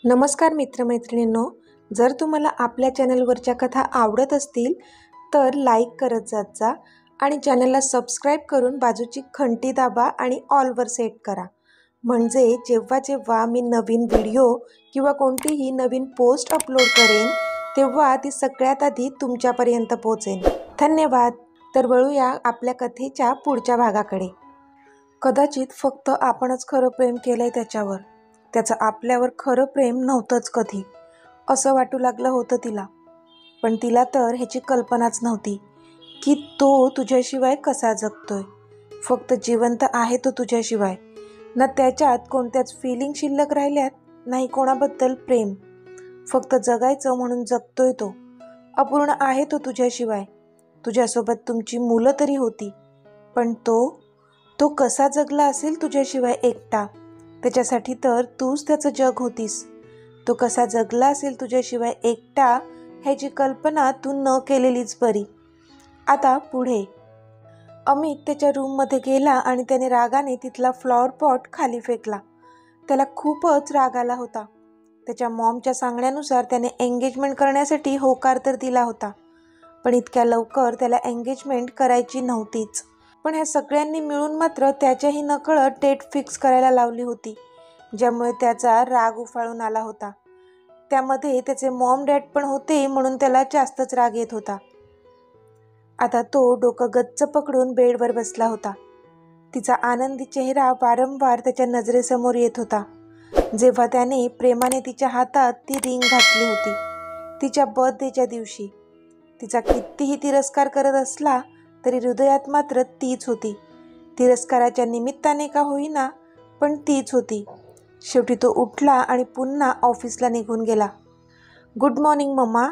नमस्कार मित्रमैत्रिणींनो, जर तुम्हाला आपल्या चॅनलवरच्या कथा आवडत असतील तर लाईक करत जात जा आणि चॅनलला सबस्क्राईब करून बाजूची घंटी दाबा आणि ऑलवर सेट करा, म्हणजे जेव्हा जेव्हा मी नवीन व्हिडिओ किंवा कोणतीही नवीन पोस्ट अपलोड करेन तेव्हा ती सगळ्यात आधी तुमच्यापर्यंत पोहोचेल। धन्यवाद। तर वळूया आपल्या कथेच्या पुढच्या भागाकडे। कदाचित फक्त आपणच खरं प्रेम केलंय त्याच्यावर, त्याचं आपल्यावर खरं प्रेम नव्हतंच कधी, असं वाटू लागलं होतं तिला। पण तिला तर ह्याची कल्पनाच नव्हती की तो तुझ्याशिवाय कसा जगतोय। फक्त जिवंत आहे तो तुझ्याशिवाय, ना त्याच्यात कोणत्याच फिलिंग शिल्लक राहिल्यात, नाही कोणाबद्दल प्रेम। फक्त जगायचं म्हणून जगतोय तो, अपूर्ण आहे तो तुझ्याशिवाय। तुझ्यासोबत तुमची मुलं तरी होती, पण तो कसा जगला असेल तुझ्याशिवाय एकटा। त्याच्यासाठी तर तूच त्याचं जग होतीस। तो कसा जगला असेल तुझ्याशिवाय एकटा ह्याची कल्पना तू न केलेलीच बरी। आता पुढे अमित त्याच्या रूममध्ये गेला आणि त्याने रागाने तिथला फ्लॉवर पॉट खाली फेकला। त्याला खूपच राग आला होता। त्याच्या मॉमच्या सांगण्यानुसार त्याने एंगेजमेंट करण्यासाठी होकार तर दिला होता, पण इतक्या लवकर त्याला एंगेजमेंट करायची नव्हतीच। पण ह्या सगळ्यांनी मिळून मात्र त्याच्याही नकळत डेट फिक्स करायला लावली होती, ज्यामुळे त्याचा राग उफाळून आला होता। त्यामध्ये त्याचे मॉम डॅड पण होते, म्हणून त्याला जास्तच राग येत होता। आता तो डोकं गच्च पकडून बेडवर बसला होता। तिचा आनंदी चेहरा वारंवार त्याच्या नजरेसमोर येत होता, जेव्हा त्याने प्रेमाने तिच्या हातात ती रिंग घातली होती, तिच्या बर्थडेच्या दिवशी। तिचा कितीही तिरस्कार करत असला तरी हृदयात मात्र तीच होती। तिरस्काराच्या निमित्ताने का होईना, पण तीच होती। शेवटी तो उठला आणि पुन्हा ऑफिसला निघून गेला। गुड मॉर्निंग मम्मा,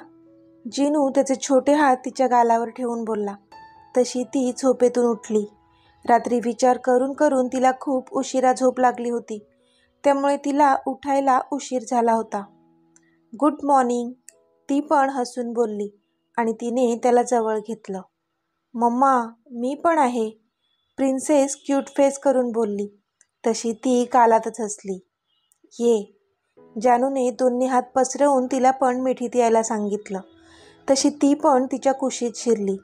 जिनू त्याचे छोटे हात तिच्या गालावर ठेवून बोलला। तशी ती झोपेतून उठली। रात्री विचार करून करून तिला खूप उशिरा झोप लागली होती, त्यामुळे तिला उठायला उशीर झाला होता। गुड मॉर्निंग, ती पण हसून बोलली आणि तिने त्याला जवळ घेतलं। मम्मा, मी पण आहे, प्रिन्सेस क्यूट फेस करून बोलली। तशी ती गालातच हसली। ये, जानूने दोन्ही हात पसरवून तिला पण मिठीत यायला सांगितलं। तशी ती पण तिच्या कुशीत शिरली।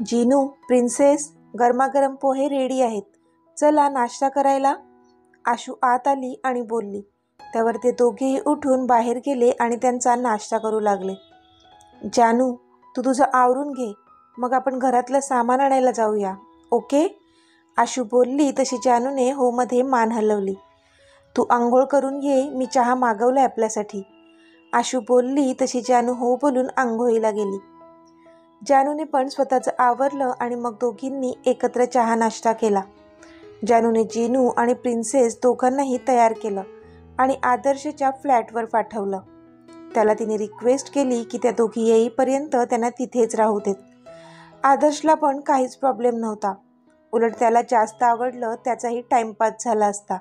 जिनू, प्रिन्सेस, गरमागरम पोहे रेडी आहेत, चला नाश्ता करायला। आशू आत आली आणि बोलली। त्यावर ते दोघेही उठून बाहेर गेले आणि त्यांचा नाश्ता करू लागले। जानू, तू तुझं आवरून घे, मग आपण घरातलं सामान आणायला जाऊया, ओके? आशू बोलली तशी जानूने हो मध्ये मान हलवली। तू आंघोळ करून ये, मी चहा मागवलाय आपल्यासाठी, आशू बोलली तशी जानू हो बोलून आंघोळीला गेली। जानूने पण स्वतःचं आवरलं आणि मग दोघींनी एकत्र चहा नाश्ता केला। जानूने जिनू आणि प्रिन्सेस दोघांनाही तयार केलं आणि आदर्शच्या फ्लॅटवर पाठवलं। त्याला तिने रिक्वेस्ट केली की त्या दोघी येईपर्यंत त्यांना तिथेच राहू देत। आदर्शला पण काहीच प्रॉब्लेम नव्हता, उलट त्याला जास्त आवडलं, त्याचाही टाइमपास झाला असता।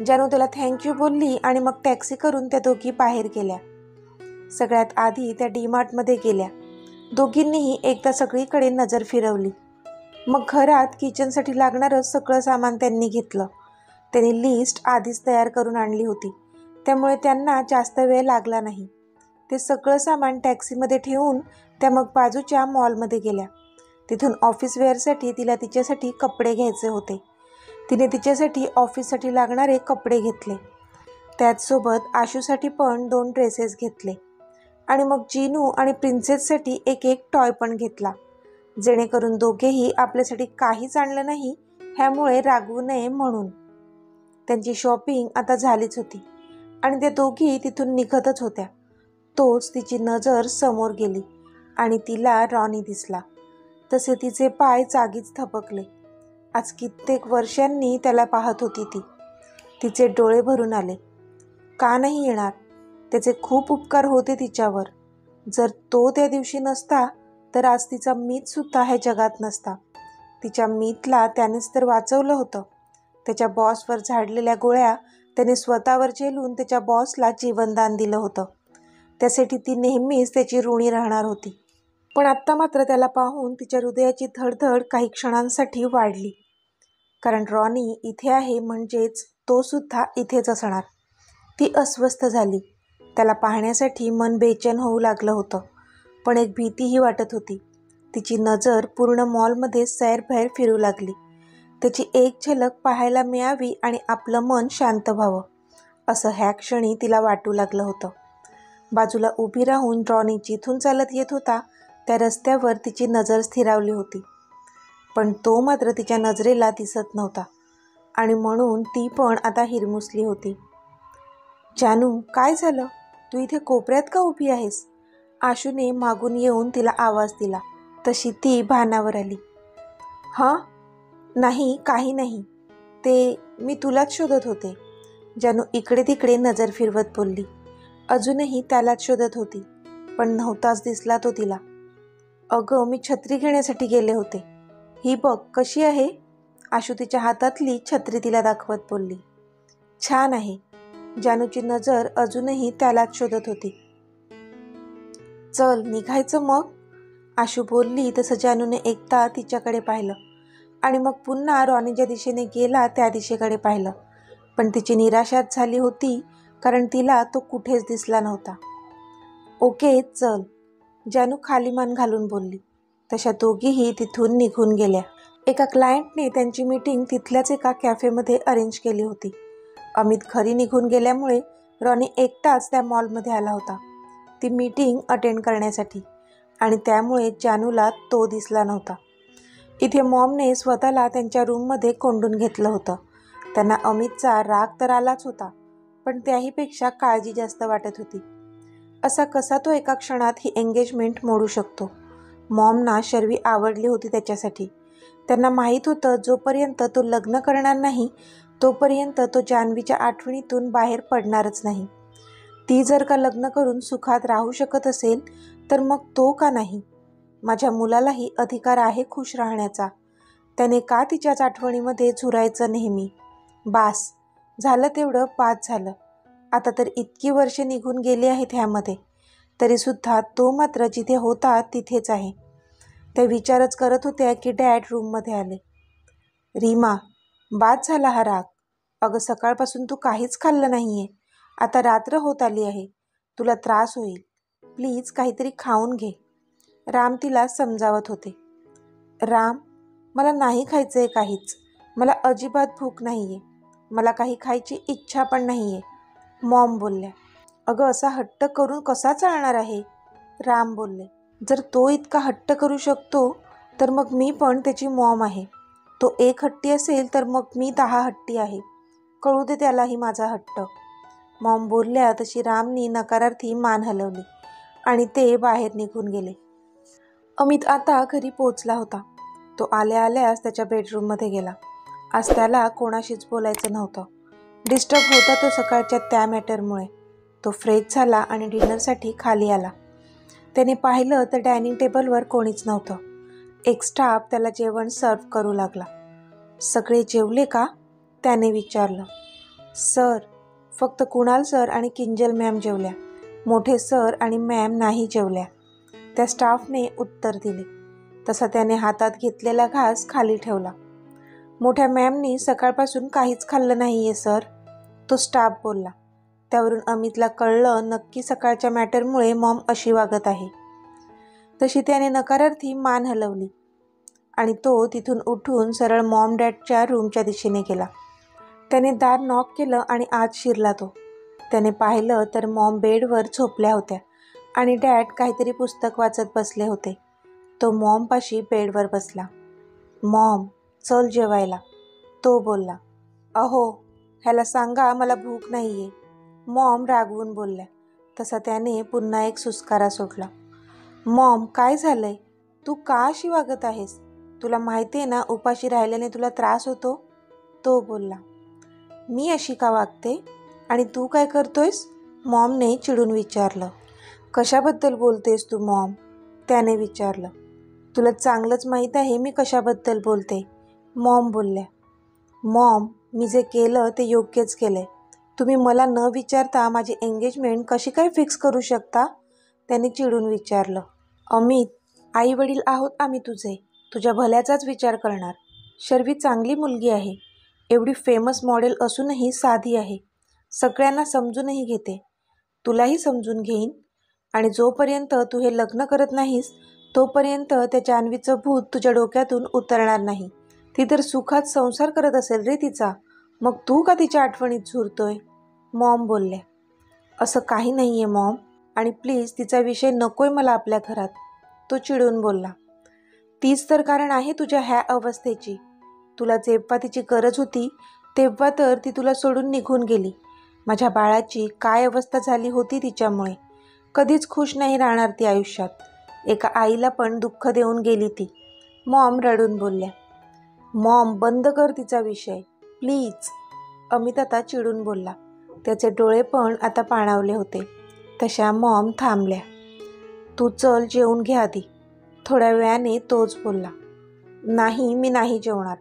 जानू त्याला थँक्यू बोलली आणि मग टॅक्सी करून त्या दोघी बाहेर गेल्या। सगळ्यात आधी त्या डीमार्टमध्ये गेल्या। दोघींनीही एकदा सगळीकडे नजर फिरवली। मग घरात किचनसाठी लागणारं सगळं सामान त्यांनी घेतलं। त्यांनी लिस्ट आधीच तयार करून आणली होती, त्यामुळे त्यांना जास्त वेळ लागला नाही। ते सगळं सामान टॅक्सीमध्ये ठेवून त्या मग बाजूच्या मॉलमध्ये गेल्या। तिथून ऑफिस वेअरसाठी तिला तिच्यासाठी कपडे घ्यायचे होते। तिने तिच्यासाठी ऑफिससाठी लागणारे कपडे घेतले। त्याचसोबत आशूसाठी पण 2 ड्रेसेस घेतले आणि मग जिनू आणि प्रिन्सेससाठी एक टॉय पण घेतला, जेणेकरून दोघेही आपल्यासाठी काहीच आणलं नाही ह्यामुळे रागवू नये म्हणून। त्यांची शॉपिंग आता झालीच होती आणि त्या दोघी तिथून निघतच होत्या। तोच तिची नजर समोर गेली आणि तिला रॉनी दिसला। तसे तिचे पाय जागीच थबकले। आज कित्येक वर्षांनी त्याला पाहत होती ती। तिचे डोळे भरून आले। का नाही येणार, त्याचे खूप उपकार होते तिच्यावर। जर तो त्या दिवशी नसता तर आज तिचा मीत सुद्धा ह्या जगात नसता। तिच्या मीतला त्यानेच तर वाचवलं होतं। त्याच्या बॉसवर झाडलेल्या गोळ्या त्याने स्वतःवर झेलून त्याच्या बॉसला जीवनदान दिलं होतं। त्यासाठी ती नेहमीच त्याची ऋणी राहणार होती। पण आत्ता मात्र त्याला पाहून तिच्या हृदयाची धडधड काही क्षणांसाठी वाढली, कारण रॉनी इथे आहे म्हणजेच तो सुद्धा इथेच असणार। ती अस्वस्थ झाली. त्याला पाहण्यासाठी मन बेचैन होऊ लागलं होतं, पण एक भीतीही वाटत होती. तिची नजर पूर्ण मॉलमध्ये सैरभैर फिरू लागली. त्याची एक झलक पाहायला मिळावी आणि आपलं मन शांत व्हावं, असं ह्या क्षणी तिला वाटू लागलं होतं. बाजूला उभी राहून रॉनी जिथून चालत येत होता त्या रस्त्यावर तिची नजर स्थिरावली होती, पण तो मात्र तिच्या नजरेला दिसत नव्हता आणि म्हणून ती पण आता हिरमुसली होती. जानू, काय झालं? तू इथे कोपऱ्यात का उभी आहेस? आशूने मागून येऊन तिला आवाज दिला. तशी ती भानावर आली. हां, नाही, काही नाही. ते मी तुलाच शोधत होते. जानू इकडे तिकडे नजर फिरवत बोलली. अजूनही त्यालाच शोधत होती, पण नव्हताच दिसला तो तिला. अगं, मी छत्री घेण्यासाठी गेले होते. ही बघ कशी आहे. आशू तिच्या हातातली छत्री तिला दाखवत बोलली. छान आहे. जानूची नजर अजूनही त्यालाच शोधत होती. चल निघायचं मग, आशू बोलली तसं जानूने एकदा तिच्याकडे पाहिलं आणि मग पुन्हा रॉनी ज्या दिशेने गेला त्या दिशेकडे पाहिलं, पण तिची निराशाच झाली होती कारण तिला तो कुठेच दिसला नव्हता. ओके चल, जानू खाली मान घालून बोलली. तशा दोघीही तिथून निघून गेल्या. एका क्लायंटने त्यांची मीटिंग तिथल्याच एका कॅफेमध्ये अरेंज केली होती. अमित घरी निघून गेल्यामुळे रॉनी एकटाच त्या मॉलमध्ये आला होता ती मीटिंग अटेंड करण्यासाठी आणि त्यामुळे जानूला तो दिसला नव्हता. इथे मॉमने स्वतःला त्यांच्या रूममध्ये कोंडून घेतलं होतं. त्यांना अमितचा राग तर आलाच होता, पण त्याहीपेक्षा काळजी जास्त वाटत होती. असा कसा तो एका क्षणात ही एंगेजमेंट मोडू शकतो? मॉमना शर्वी आवडली होती त्याच्यासाठी. त्यांना माहीत होतं जोपर्यंत तो लग्न करणार नाही तोपर्यंत तो जान्हवीच्या आठवणीतून बाहेर पडणारच नाही. ती जर का लग्न करून सुखात राहू शकत असेल तर मग तो का नाही? माझ्या मुलालाही अधिकार आहे खुश राहण्याचा. त्याने का तिच्याच आठवणीमध्ये झुरायचं नेहमी? बास झालं, तेवढं पास झालं. आता तर इतकी वर्षे निघून गेली आहेत ह्यामध्ये, तरीसुद्धा तो मात्र जिथे होता तिथेच आहे. त्या विचारच करत होत्या की डॅड रूममध्ये आले. रीमा, बाद झाला हा राग. अगं, सकाळपासून तू काहीच खाल्लं नाहीये. आता रात्र होत आली आहे, तुला त्रास होईल. प्लीज काहीतरी खाऊन घे, राम तिला समजावत होते. राम, मला नाही खायचंय काहीच. मला अजिबात भूक नाहीये. मला काही खायची इच्छा पण नाहीये, मॉम बोलल्या. अगं, असा हट्ट करून कसा चालणार आहे? राम बोलले. जर तो इतका हट्ट करू शकतो तर मग मी पण त्याची मॉम आहे. तो एक हट्टी असेल तर मग मी 10 हट्टी आहे. कळू दे त्यालाही माझा हट्ट, मॉम बोलल्या. तशी रामनी नकारार्थी मान हलवली आणि ते बाहेर निघून गेले. अमित आता घरी पोहोचला होता. तो आल्या आल्याच त्याच्या बेडरूममध्ये गेला. आज त्याला कोणाशीच बोलायचं नव्हतं. डिस्टर्ब होता तो सकाळच्या त्या मॅटरमुळे. तो फ्रेश झाला आणि डिनरसाठी खाली आला. त्याने पाहिलं तर डायनिंग टेबलवर कोणीच नव्हतं. एक स्टाफ त्याला जेवण सर्व करू लागला. सगळे जेवले का? त्याने विचारलं. सर, फक्त कुणाल सर आणि किंजल मॅम जेवल्या. मोठे सर आणि मॅम नाही जेवल्या, त्या स्टाफने उत्तर दिले. तसा त्याने हातात घेतलेला घास खाली ठेवला. मोठ्या मॅमनी सकाळपासून काहीच खाल्लं नाहीये सर, तो स्टाफ बोलला. त्यावरून अमितला कळलं नक्की सकाळच्या मॅटरमुळे मॉम अशी वागत आहे. तशी त्याने नकारार्थी मान हलवली आणि तो तिथून उठून सरळ मॉम डॅडच्या रूमच्या दिशेने गेला. त्याने दार नॉक केलं आणि आत शिरला तो. त्याने पाहिलं तर मॉम बेडवर झोपल्या होत्या आणि डॅड काहीतरी पुस्तक वाचत बसले होते. तो मॉमपाशी बेडवर बसला. मॉम, चल जेवायला, तो बोलला. अहो, ह्याला सांगा मला भूक नाहीये, मॉम रागवून बोलल्या. तसा त्याने पुन्हा एक सुस्कारा सोडला. मॉम, काय झालंय? तू का अशी वागत आहेस? तुला माहिती आहे ना उपाशी राहिल्याने तुला त्रास होतो, तो बोलला. मी अशी का वागते आणि तू काय करतोयस? मॉमने चिडून विचारलं. कशाबद्दल बोलतेस तू मॉम? त्याने विचारलं. तुला चांगलंच माहीत आहे मी कशाबद्दल बोलते, मॉम बोलल्या. मॉम, मी जे केलं ते योग्यच केलंय. तुम्ही मला न विचारता माझी एंगेजमेंट कशी काय फिक्स करू शकता? त्याने चिडून विचारलं. अमित, आई वडील आहोत आम्ही तुझे, तुझ्या भल्याचाच विचार करणार. शर्वी चांगली मुलगी आहे, एवढी फेमस मॉडेल असूनही साधी आहे. सगळ्यांना समजूनही घेते, तुलाही समजून घेईन. आणि जोपर्यंत तू हे लग्न करत नाहीस तोपर्यंत त्या जान्हवीचं भूत तुझ्या डोक्यातून उतरणार नाही. ती तर सुखात संसार करत असेल रे तिचा, मग तू का तिच्या आठवणीत झुरतोय? मॉम बोलल्या. असं काही नाही आहे मॉम, आणि प्लीज तिचा विषय नकोय मला आपल्या घरात, तो चिडून बोलला. तीच तर कारण आहे तुझ्या ह्या अवस्थेची. तुला जेव्हा तिची गरज होती तेव्हा तर ती तुला सोडून निघून गेली. माझ्या बाळाची काय अवस्था झाली होती तिच्यामुळे. कधीच खुश नाही राहणार ती आयुष्यात. एका आईला पण दुःख देऊन गेली ती. मॉम रडून बोलल्या. मॉम बंद कर तिचा विषय प्लीज, अमित आता चिडून बोलला. त्याचे डोळे पण आता पाणावले होते. तशा मॉम थांबल्या. तू चल जेवून घे आधी, थोड्या वेळाने तोच बोलला. नाही, मी नाही जेवणार,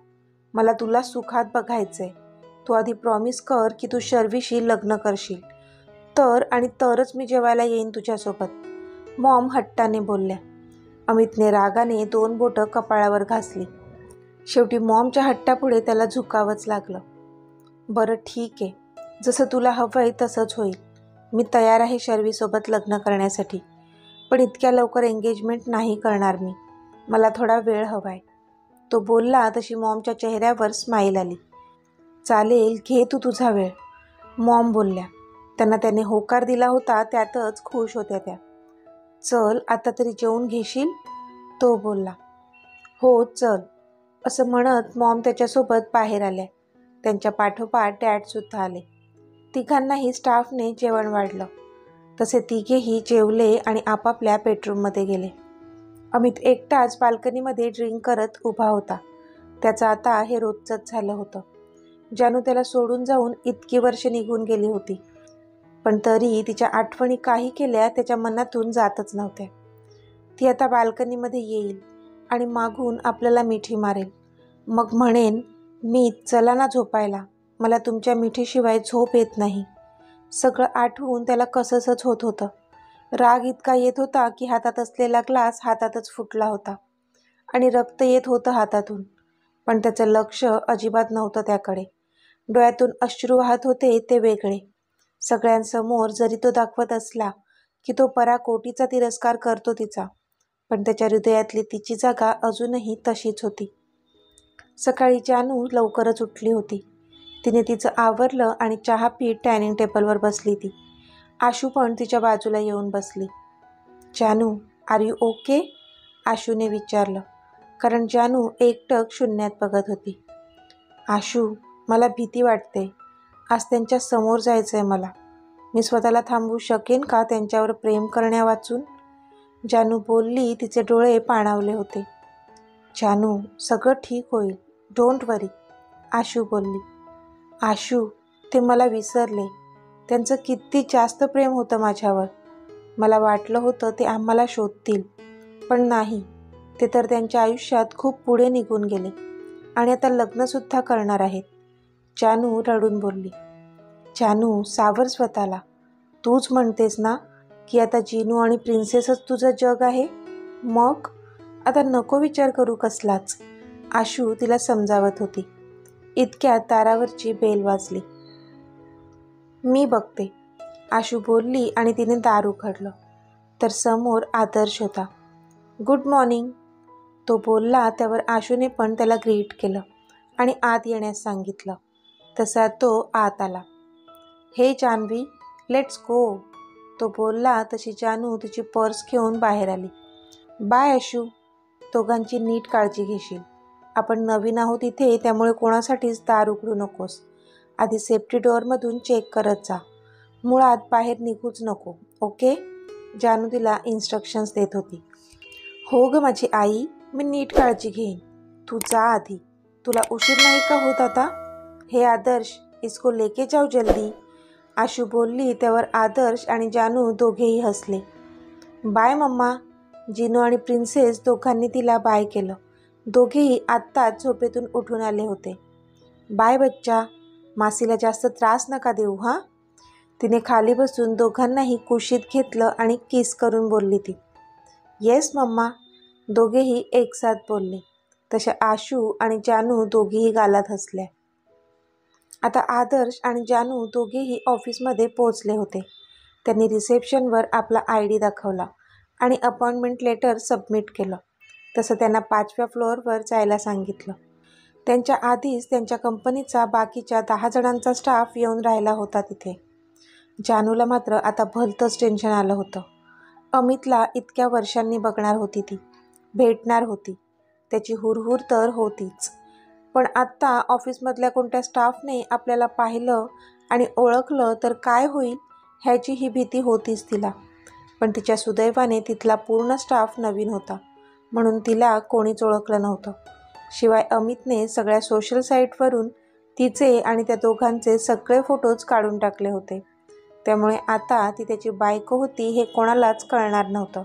मला तुला सुखात बघायचंय. तू आधी प्रॉमिस कर की तू शर्वीशी लग्न करशील, तर आणि तरच मी जेवायला येईन तुझ्यासोबत, मॉम हट्टाने बोलल्या. अमितने रागाने 2 बोटं कपाळावर घासली. शेवटी मॉमच्या हट्टापुढे त्याला झुकावंच लागलं. बरं ठीक आहे, जसं तुला हवंय तसंच होईल. मी तयार आहे शर्वीसोबत लग्न करण्यासाठी, पण इतक्या लवकर एंगेजमेंट नाही करणार मी, मला थोडा वेळ हवा आहे. तो बोलला तशी मॉमच्या चेहऱ्यावर स्माईल आली. चालेल, घे तू तुझा वेळ, मॉम बोलल्या. त्यांना त्याने होकार दिला होता त्यातच खुश होत्या त्या. चल आता तरी जेवून घेशील, तो बोलला. हो चल, असं म्हणत मॉम त्याच्यासोबत बाहेर आल्या. त्यांच्या पाठोपाठ डॅडसुद्धा आले. तिघांनाही स्टाफने जेवण वाढलं. तसे तिघेही जेवले आणि आपापल्या बेडरूममध्ये गेले. अमित एकटाच बाल्कनीमध्ये ड्रिंक करत उभा होता. त्याचं आता हे रोजचंच झालं होतं. जानू त्याला सोडून जाऊन इतकी वर्ष निघून गेली होती, पण तरी तिच्या आठवणी काही केल्या त्याच्या मनातून जातच नव्हत्या. ती आता बाल्कनीमध्ये येईल आणि मागून आपल्याला मिठी मारेल. मग म्हणेन, मीत चला ना झोपायला, मला तुमच्या मिठीशिवाय झोप येत नाही. सगळं आठवून त्याला कसंसच होत होतं. राग इतका येत होता की हातात असलेला ग्लास हातातच फुटला होता आणि रक्त येत होतं हातातून, पण त्याचं लक्ष अजिबात नव्हतं त्याकडे. डोळ्यातून अश्रू वाहत होते ते वेगळे. सगळ्यांसमोर जरी तो दाखवत असला की तो पराकोटीचा तिरस्कार करतो तिचा, पण त्याच्या हृदयातली तिची जागा अजूनही तशीच होती. सकाळी जानू लवकरच उठली होती. तिने तिचं आवरलं आणि चहा पीत डायनिंग टेबलवर बसली ती. आशू पण तिच्या बाजूला येऊन बसली. जानू, आर यू ओके? आशूने विचारलं, कारण जानू एकटक शून्यात बघत होती. आशू, मला भीती वाटते, आज त्यांच्या समोर जायचं आहे मला. मी स्वतःला थांबवू शकेन का त्यांच्यावर प्रेम करण्यावाचून? जानू बोलली. तिचे डोळे पाणावले होते. जानू, सगळं ठीक होईल, डोंट वरी, आशू बोलली. आशू, ते मला विसरले. त्यांचं किती जास्त प्रेम होतं माझ्यावर. मला वाटलं होतं ते आम्हाला शोधतील, पण नाही, ते तर त्यांच्या आयुष्यात खूप पुढे निघून गेले आणि आता लग्नसुद्धा करणार आहेत, जानू रडून बोलली. जानू, सावर स्वतःला. तूच म्हणतेस ना की आता जिनू आणि प्रिन्सेसच तुझं जग आहे, मग आता नको विचार करू कसलाच, आशू तिला समजावत होती. इतक्यात दारावरची बेल वाजली. मी बघते, आशू बोलली आणि तिने दार उघडलं तर समोर आदर्श होता. गुड मॉर्निंग, तो बोलला. त्यावर आशूने पण त्याला ग्रीट केलं आणि आत येण्यास सांगितलं. तसा तो आत आला. हे जान्हवी, लेट्स गो, तो बोलला. तशी जानू तिची पर्स घेऊन बाहेर आली. बाय आशू, दोघांची नीट काळजी घेशील. आपण नवीन आहोत इथे, त्यामुळे कोणासाठीच दार उघडू नकोस. आधी सेफ्टी डोअरमधून चेक करत जा, मुळात बाहेर निघूच नको, ओके? जानू तिला इन्स्ट्रक्शन्स देत होती. हो ग माझी आई, मी नीट काळजी घेईन. तू जा आधी, तुला उशीर नाही का होत आता? हे आदर्श, इसको लेके जाओ जल्दी, आशू बोलली. त्यावर आदर्श आणि जानू दोघेही हसले. बाय मम्मा, जिनू आणि प्रिन्सेस दोघांनी तिला बाय केलं. दोघेही आत्ताच झोपेतून उठून आले होते. बाय बच्चा, मासीला जास्त त्रास नका देऊ हां, तिने खाली बसून दोघांनाही कुशीत घेतलं आणि किस करून बोलली ती. येस मम्मा, दोघेही एकसाथ बोलले. तशा आशू आणि जानू दोघीही गालात हसल्या. आता आदर्श आणि जानू दोघेही ऑफिसमध्ये पोहोचले होते. त्यांनी रिसेप्शनवर आपला ID दाखवला आणि अपॉइंटमेंट लेटर सबमिट केलं. तसं त्यांना 5व्या फ्लोअरवर जायला सांगितलं. त्यांच्या आधीच त्यांच्या कंपनीचा बाकीच्या 10 जणांचा स्टाफ येऊन राहिला होता तिथे. जानूला मात्र आता भलतंच टेन्शन आलं होतं. अमितला इतक्या वर्षांनी बघणार होती ती, भेटणार होती. त्याची हुरहुर तर होतीच. पण आत्ता ऑफिसमधल्या कोणत्या स्टाफने आपल्याला पाहिलं आणि ओळखलं तर काय होईल ह्याची ही भीती होतीच तिला. पण तिच्या सुदैवाने तिथला पूर्ण स्टाफ नवीन होता, म्हणून तिला कोणीच ओळखलं नव्हतं. शिवाय अमितने सगळ्या सोशल साईटवरून तिचे आणि त्या दोघांचे सगळे फोटोज काढून टाकले होते. त्यामुळे आता ती त्याची बायको होती हे कोणालाच कळणार नव्हतं.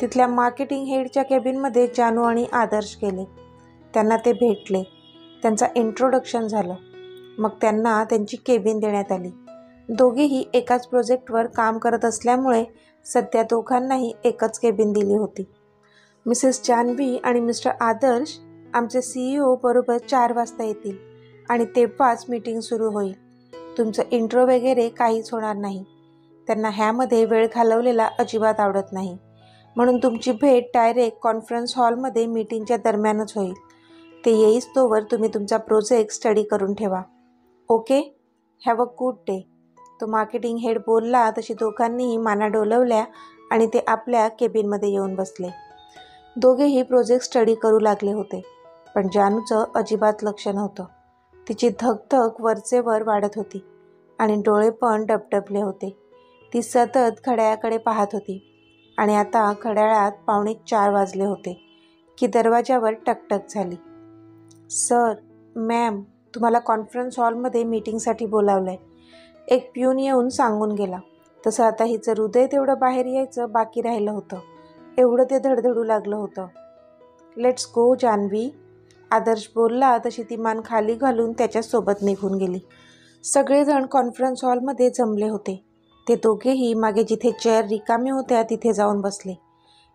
तिथल्या मार्केटिंग हेडच्या केबिनमध्ये जानू आणि आदर्श गेले. त्यांना ते भेटले. त्यांचा इंट्रोडक्शन झालं. मग त्यांना त्यांची केबिन देण्यात आली. दोघेही एकाच प्रोजेक्टवर काम करत असल्यामुळे सध्या दोघांनाही एकच केबिन दिली होती. मिसेस जान्हवी आणि मिस्टर आदर्श आमचे CEO बरोबर 4 वाजता येतील आणि तेव्हाच मीटिंग सुरू होईल. तुमचं इंट्रो वगैरे काहीच होणार नाही. त्यांना ह्यामध्ये वेळ घालवलेला अजिबात आवडत नाही. म्हणून तुमची भेट डायरेक्ट कॉन्फरन्स हॉलमध्ये मीटिंगच्या दरम्यानच होईल. ते येईस्तोवर तुम्ही तुमचा प्रोजेक्ट स्टडी करून ठेवा. Okay, have a good day. तो मार्केटिंग हेड बोलला तशी दोघांनीही माना डोलवल्या आणि ते आपल्या केबिनमध्ये येऊन बसले. दोघेही प्रोजेक्ट स्टडी करू लागले होते. पण जानूचं अजिबात लक्ष नव्हतं. तिची धगधग वरचेवर वाढत होती आणि डोळे पण डबडबले होते. ती सतत घड्याळाकडे पाहत होती आणि आता घड्याळात 3:45 वाजले होते की दरवाजावर टकटक झाली. सर, मॅम, तुम्हाला कॉन्फरन्स हॉलमध्ये मीटिंगसाठी बोलावलं आहे. एक प्यून येऊन सांगून गेला. तसं आता हिचं हृदय तेवढं बाहेर यायचं बाकी राहिलं होतं. एवढं ते धडधडू लागलं होतं. लेट्स गो जान्हवी, आदर्श बोलला तशी ती मान खाली घालून त्याच्यासोबत निघून गेली. सगळेजण कॉन्फरन्स हॉलमध्ये जमले होते. ते दोघेही मागे जिथे चेअर रिकामी होत्या तिथे जाऊन बसले.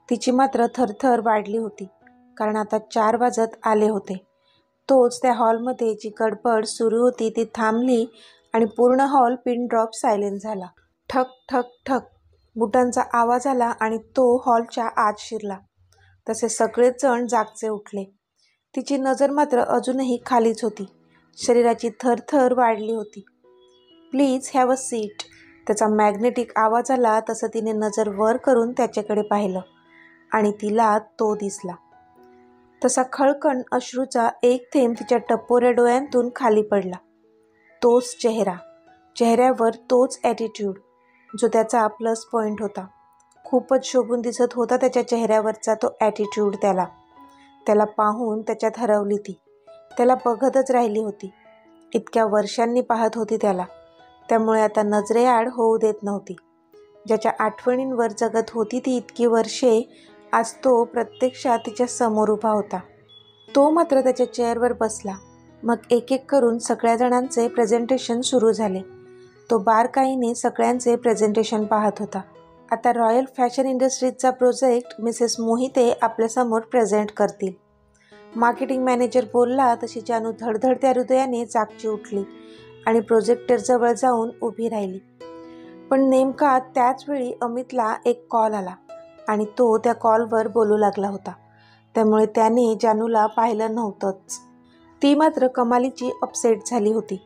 तिची मात्र थरथर वाढली होती, कारण आता 4 वाजत आले होते. तोच त्या हॉलमध्ये जी गडबड सुरू होती ती थांबली आणि पूर्ण हॉल पिन ड्रॉप सायलेंट झाला. ठक ठक ठक बुटांचा आवाज आला आणि तो हॉलच्या आत शिरला. तसे सगळेच जण जागचे उठले. तिची नजर मात्र अजूनही खालीच होती. शरीराची थरथर वाढली होती. Please have a seat. त्याचा मॅग्नेटिक आवाज आला तसं तिने नजर वर करून त्याच्याकडे पाहिलं आणि तिला तो दिसला. तसा खळकण अश्रूचा एक थेंब तिच्या टपोऱ्या डोळ्यांतून खाली पडला. तोच चेहरा, चेहऱ्यावर तोच ॲटिट्यूड जो त्याचा प्लस पॉईंट होता. खूपच शोभून दिसत होता त्याच्या चेहऱ्यावरचा तो ॲटिट्यूड. त्याला पाहून त्याच्यात हरवली ती. त्याला बघतच राहिली होती. इतक्या वर्षांनी पाहत होती त्याला, त्यामुळे आता नजरेआड होऊ देत नव्हती. ज्याच्या आठवणींवर जगत होती ती इतकी वर्षे, आज तो प्रत्यक्षात तिच्या समोर उभा होता. तो मात्र त्याच्या चेअरवर बसला. मग एक एक करून सगळ्या जणांचे प्रेझेंटेशन सुरू झाले. तो बारकाईने सगळ्यांचे प्रेझेंटेशन पाहत होता. आता रॉयल फॅशन इंडस्ट्रीजचा प्रोजेक्ट मिसेस मोहिते आपल्यासमोर प्रेझेंट करतील. मार्केटिंग मॅनेजर बोलला तशी जानू धडधडत्या हृदयाने जागची उठली आणि प्रोजेक्टरजवळ जाऊन उभी राहिली. पण नेमका त्याच वेळी अमितला एक कॉल आला आणि तो त्या कॉलवर बोलू लागला होता. त्यामुळे त्याने जानूला पाहिलं नव्हतंच. ती मात्र कमालीची अपसेट झाली होती.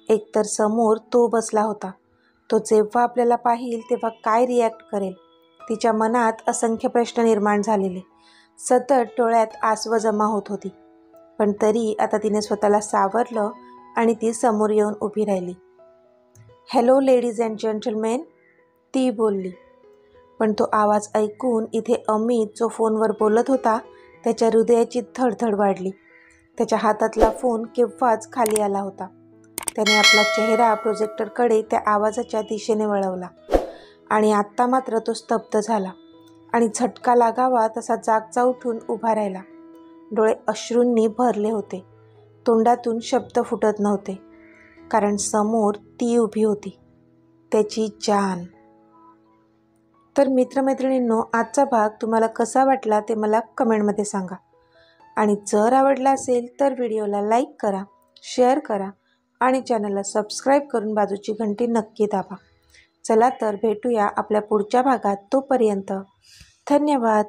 एकतर समोर तो बसला होता. तो जेव्हा आपल्याला पाहिल तेव्हा काय रिॲक्ट करेल, तिच्या मनात असंख्य प्रश्न निर्माण झालेले. सतत डोळ्यात आसवं जमा होत होती. पण तरी आता तिने स्वतःला सावरलं आणि ती समोर येऊन उभी राहिली. हॅलो लेडीज अँड जेंटलमेन, ती बोलली. पण तो आवाज ऐकून इथे अमित जो फोनवर बोलत होता त्याच्या हृदयाची धडधड वाढली. त्याच्या हातातला फोन केव्हाच खाली आला होता. त्याने आपला चेहरा प्रोजेक्टरकडे त्या आवाजाच्या दिशेने वळवला आणि आत्ता मात्र तो स्तब्ध झाला आणि झटका लागावा तसा जागचा उठून उभा राहिला. डोळे अश्रूंनी भरले होते. तोंडातून शब्द फुटत नव्हते, कारण समोर ती उभी होती, त्याची जान. तर मित्रमैत्रिणींनो, आजचा भाग तुम्हाला कसा वाटला ते मला कमेंटमध्ये सांगा. आणि जर आवडला असेल तर व्हिडिओला लाईक करा, शेअर करा आणि चॅनलला सबस्क्राईब करून बाजूची घंटी नक्की दाबा. चला तर भेटूया आपल्या पुढच्या भागात. तोपर्यंत धन्यवाद.